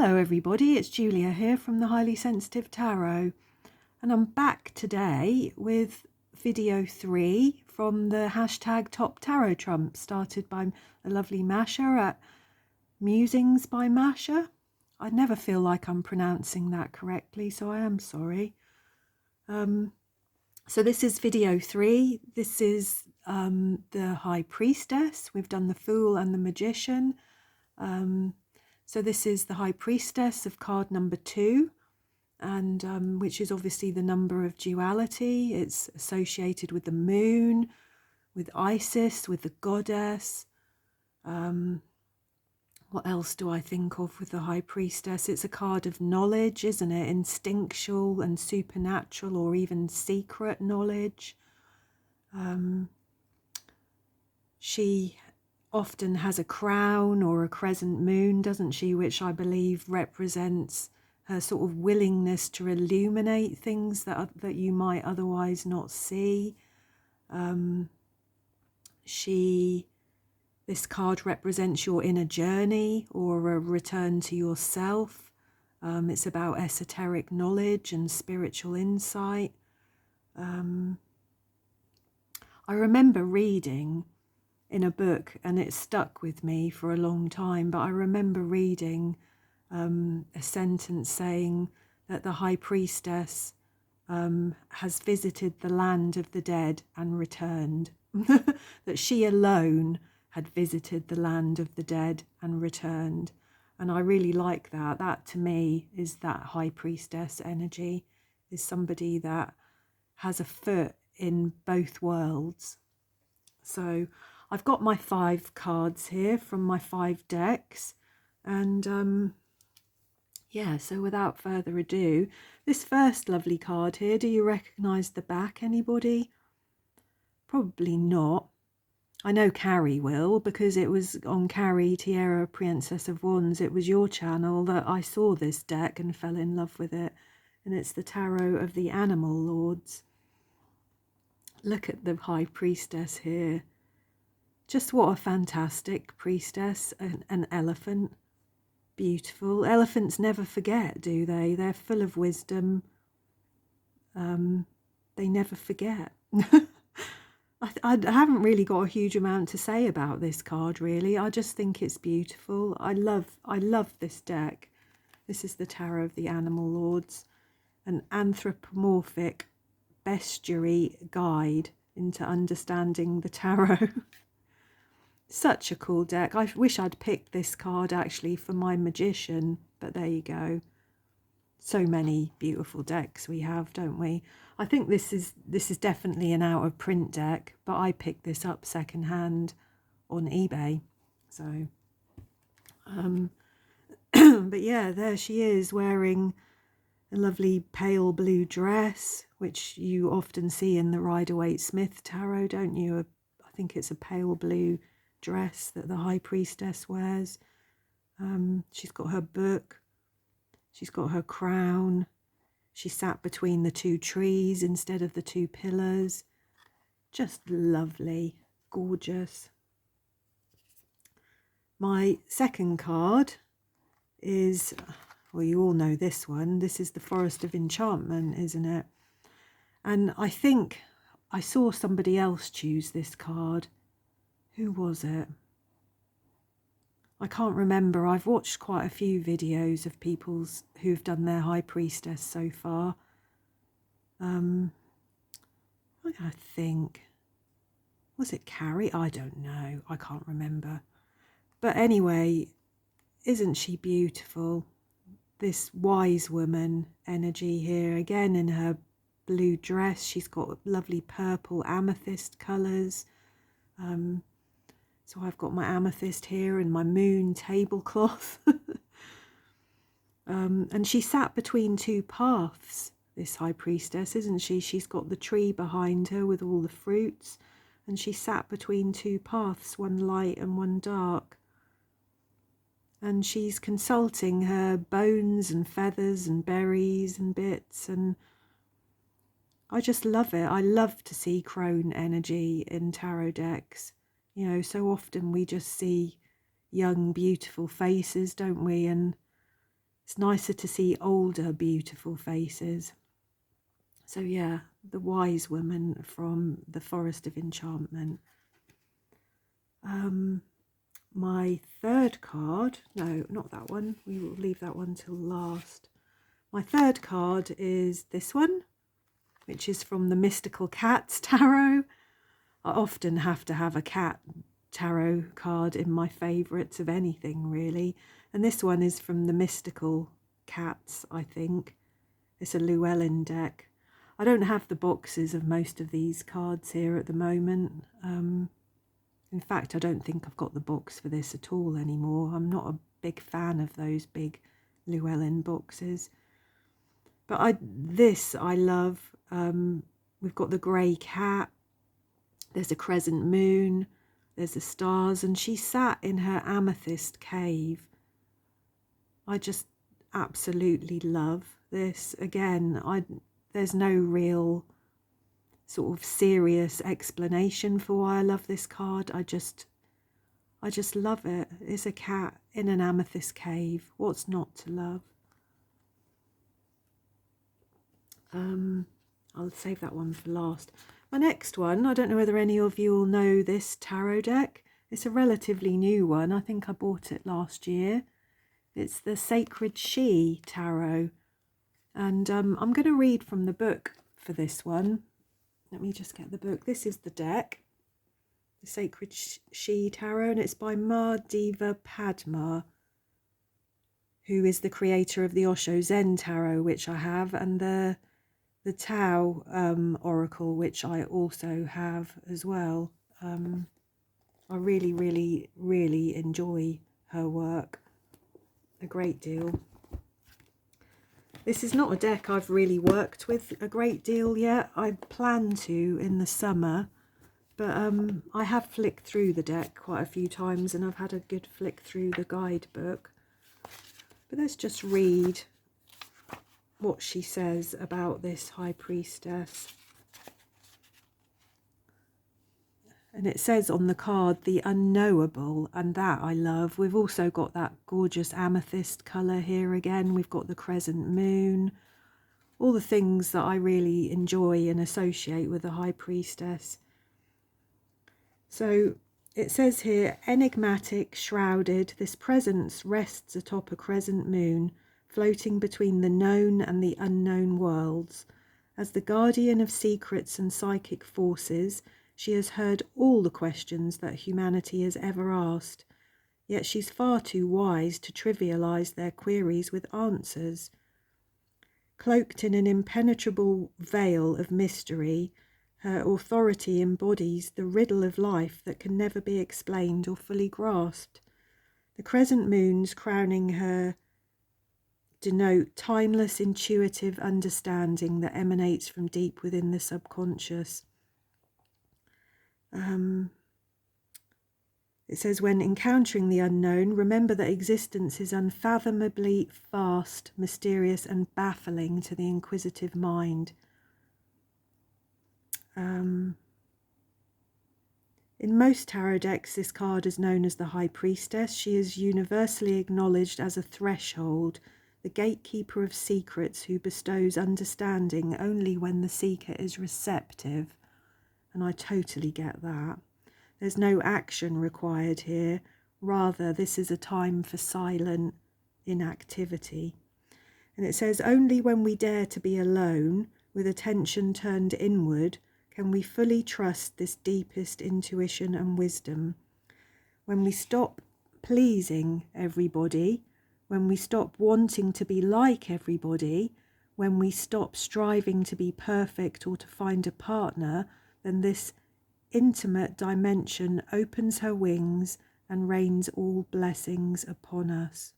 Hello everybody, it's Julia here from the Highly Sensitive Tarot, and I'm back today with video 3 from the hashtag Top Tarot Trump, started by the lovely Mascha at Musings by Mascha. I never feel like I'm pronouncing that correctly, so I am sorry. So this is video 3. This is the High Priestess. We've done the Fool and the Magician. So this is the High Priestess of card number 2, and which is obviously the number of duality. It's associated with the moon, with Isis, with the goddess. What else do I think of with the High Priestess? It's a card of knowledge, isn't it? Instinctual and supernatural, or even secret knowledge. She often has a crown or a crescent moon, doesn't she, which I believe represents her sort of willingness to illuminate things that you might otherwise not see. This card represents your inner journey or a return to yourself. It's about esoteric knowledge and spiritual insight. I remember reading in a book, and it stuck with me for a long time, but I remember reading a sentence saying that the High Priestess has visited the land of the dead and returned. That she alone had visited the land of the dead and returned. And I really like that. That to me is that High Priestess energy, is somebody that has a foot in both worlds. So I've got my 5 cards here from my 5 decks, and yeah, so without further ado, this first lovely card here, do you recognise the back, anybody? Probably not. I know Carrie will, because it was on Carrie, Tiara, Princess of Wands. It was your channel that I saw this deck and fell in love with it, and it's the Tarot of the Animal Lords. Look at the High Priestess here. Just what a fantastic priestess, an elephant. Beautiful. Elephants never forget, do they? They're full of wisdom. They never forget. I haven't really got a huge amount to say about this card, really. I just think it's beautiful. I love this deck. This is the Tarot of the Animal Lords, an anthropomorphic bestiary guide into understanding the tarot. Such a cool deck. I wish I'd picked this card actually for my Magician, but there you go. So many beautiful decks we have, don't we? I think this is definitely an out of print deck, but I picked this up secondhand on eBay. So but yeah, there she is wearing a lovely pale blue dress, which you often see in the Rider-Waite-Smith tarot, don't you? I think it's a pale blue dress that the High Priestess wears. She's got her book, she's got her crown, she sat between the 2 trees instead of the 2 pillars. Just lovely, gorgeous. My second card is, well, you all know this one. This is the Forest of Enchantment, isn't it? And I think I saw somebody else choose this card. Who was it? I can't remember. I've watched quite a few videos of people who've done their High Priestess so far. I think, was it Carrie? I don't know. I can't remember. But anyway, isn't she beautiful? This wise woman energy here, again in her blue dress. She's got lovely purple amethyst colours. So I've got my amethyst here and my moon tablecloth. And she sat between 2 paths, this High Priestess, isn't she? She's got the tree behind her with all the fruits, and she sat between 2 paths, one light and one dark. And she's consulting her bones and feathers and berries and bits, and I just love it. I love to see crone energy in tarot decks. You know, so often we just see young, beautiful faces, don't we? And It's nicer to see older, beautiful faces. So yeah, the wise woman from the Forest of Enchantment. My third card, no, not that one. We will leave that one till last. My third card is this one, which is from the Mystical Cats Tarot. I often have to have a cat tarot card in my favourites of anything, really. And this one is from the Mystical Cats, I think. It's a Llewellyn deck. I don't have the boxes of most of these cards here at the moment. In fact, I don't think I've got the box for this at all anymore. I'm not a big fan of those big Llewellyn boxes. But I love. We've got the grey cat. There's a crescent moon. There's the stars. And she sat in her amethyst cave. I just absolutely love this. Again, there's no real sort of serious explanation for why I love this card. I just love it. It's a cat in an amethyst cave. What's not to love? I'll save that one for last. My next one, I don't know whether any of you will know this tarot deck. It's a relatively new one. I think I bought it last year. It's the Sacred She Tarot. And I'm going to read from the book for this one. Let me just get the book. This is the deck, the Sacred She Tarot, and it's by Ma Diva Padma, who is the creator of the Osho Zen Tarot, which I have, and the Tao Oracle, which I also have as well. I really, really, really enjoy her work a great deal. This is not a deck I've really worked with a great deal yet. I plan to in the summer, but I have flicked through the deck quite a few times and I've had a good flick through the guidebook. But let's just read what she says about this High Priestess. And it says on the card, the unknowable, and that I love. We've also got that gorgeous amethyst colour here again. We've got the crescent moon, all the things that I really enjoy and associate with the High Priestess. So it says here, enigmatic, shrouded, this presence rests atop a crescent moon, floating between the known and the unknown worlds. As the guardian of secrets and psychic forces, she has heard all the questions that humanity has ever asked, yet she's far too wise to trivialize their queries with answers. Cloaked in an impenetrable veil of mystery, her authority embodies the riddle of life that can never be explained or fully grasped. The crescent moons crowning her denote timeless, intuitive understanding that emanates from deep within the subconscious. It says, when encountering the unknown, remember that existence is unfathomably vast, mysterious, and baffling to the inquisitive mind. In most tarot decks, this card is known as the High Priestess. She is universally acknowledged as a threshold, the gatekeeper of secrets who bestows understanding only when the seeker is receptive. And I totally get that. There's no action required here. Rather, this is a time for silent inactivity. And it says, only when we dare to be alone, with attention turned inward, can we fully trust this deepest intuition and wisdom. When we stop pleasing everybody, when we stop wanting to be like everybody, when we stop striving to be perfect or to find a partner, then this intimate dimension opens her wings and rains all blessings upon us.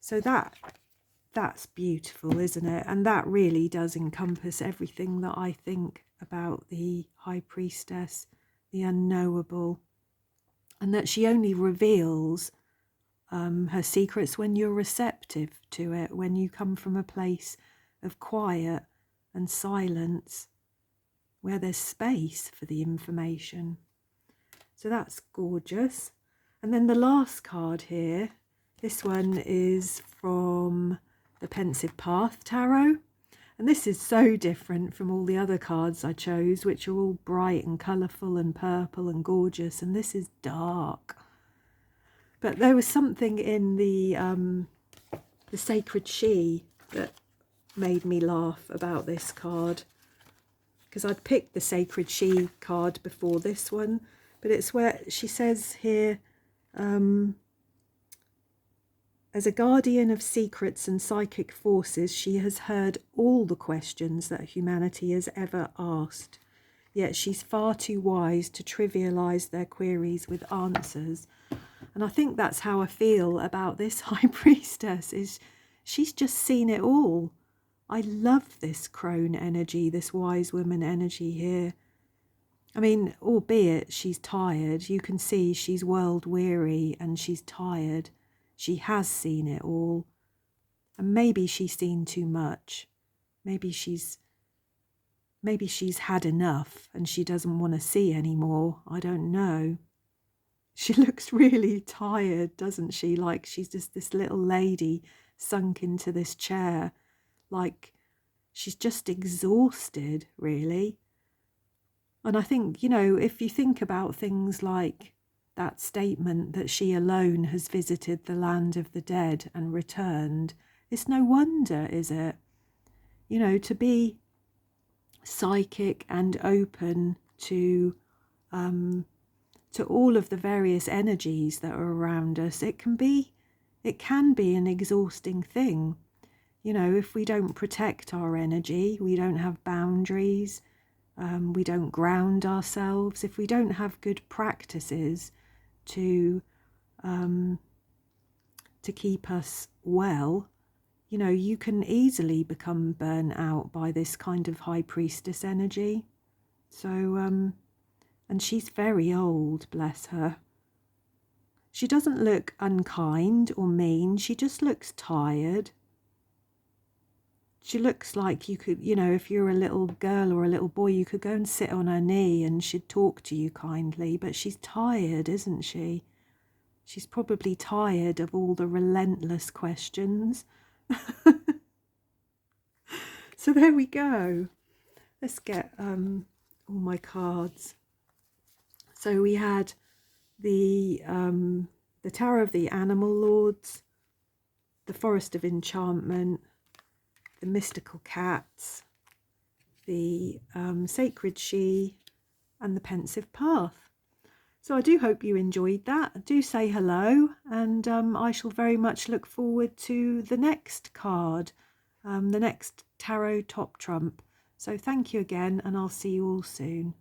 So that's beautiful, isn't it? And that really does encompass everything that I think about the High Priestess, the unknowable, and that she only reveals her secrets when you're receptive to it, when you come from a place of quiet and silence, where there's space for the information. So that's gorgeous. And then the last card here This one is from the Pensive Path Tarot. And this is so different from all the other cards I chose, which are all bright and colourful and purple and gorgeous. And this is dark. But there was something in the Sacred She that made me laugh about this card. Because I'd picked the Sacred She card before this one. But it's where she says here, as a guardian of secrets and psychic forces, she has heard all the questions that humanity has ever asked. Yet she's far too wise to trivialise their queries with answers. And I think that's how I feel about this High Priestess, is she's just seen it all. I love this crone energy, this wise woman energy here. I mean, albeit she's tired, you can see she's world weary and she's tired. She has seen it all, and maybe she's seen too much. Maybe she's had enough and she doesn't want to see anymore. I don't know. She looks really tired, doesn't she? Like she's just this little lady sunk into this chair, like she's just exhausted, really. And I think, you know, if you think about things like that statement that she alone has visited the land of the dead and returned, it's no wonder, is it? You know, to be psychic and open to all of the various energies that are around us, it can be an exhausting thing. You know, if we don't protect our energy, we don't have boundaries, we don't ground ourselves, if we don't have good practices to keep us well, you know, you can easily become burnt out by this kind of High Priestess energy. So, and she's very old, bless her. She doesn't look unkind or mean, she just looks tired. She looks like you could, you know, if you're a little girl or a little boy, you could go and sit on her knee and she'd talk to you kindly, but she's tired, isn't she? She's probably tired of all the relentless questions. So there we go. Let's get all my cards. So we had the Tower of the Animal Lords, the Forest of Enchantment, the Mystical Cats, the Sacred She, and the Pensive Path. So I do hope you enjoyed that. Do say hello, and I shall very much look forward to the next card, the next Tarot Top Trump. So thank you again, and I'll see you all soon.